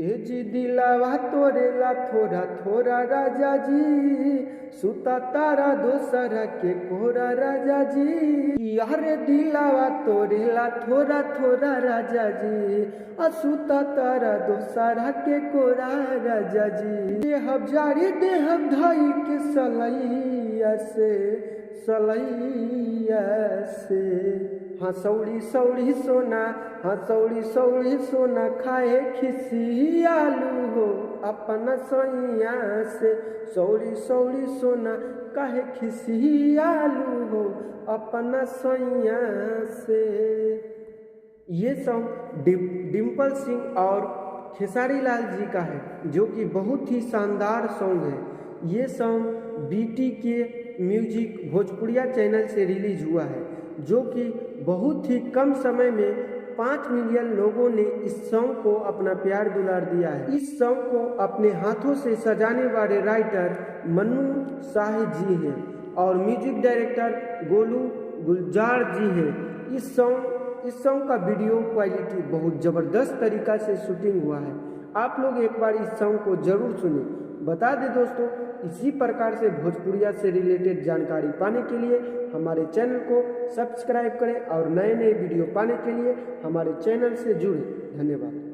ए जी दिलावा तोरेला थोड़ा थोड़ा राजा जी, सुता तारा दोसरा के कोरा राजा जी। यार दिलावा तोरेला थोड़ा थोड़ा राजा जी, सुता तारा दोसरा के कोरा राजा जी। देहब जारी देहब धाई के सलैया से सलैया से। हंसौड़ी सौड़ी सोना हंसौड़ी सौड़ी सोना खाए खिसी आलू हो अपना सैया से। सौड़ी सौड़ी सोना काहे खिसी आलू हो अपना सैया से। ये सॉन्ग डिम्पल सिंह और खेसारी लाल जी का है, जो कि बहुत ही शानदार सॉन्ग है। ये सॉन्ग बीटी के म्यूजिक भोजपुरिया चैनल से रिलीज हुआ है, जो कि बहुत ही कम समय में 5 मिलियन लोगों ने इस सॉन्ग को अपना प्यार दुलार दिया है। इस सॉन्ग को अपने हाथों से सजाने वाले राइटर मन्नू शाह जी हैं और म्यूजिक डायरेक्टर गोलू गुलजार जी हैं। इस सॉन्ग का वीडियो क्वालिटी बहुत ज़बरदस्त तरीका से शूटिंग हुआ है। आप लोग एक बार इस सॉन्ग को जरूर सुनें। बता दें दोस्तों, इसी प्रकार से भोजपुरिया से रिलेटेड जानकारी पाने के लिए हमारे चैनल को सब्सक्राइब करें और नए नए वीडियो पाने के लिए हमारे चैनल से जुड़ें। धन्यवाद।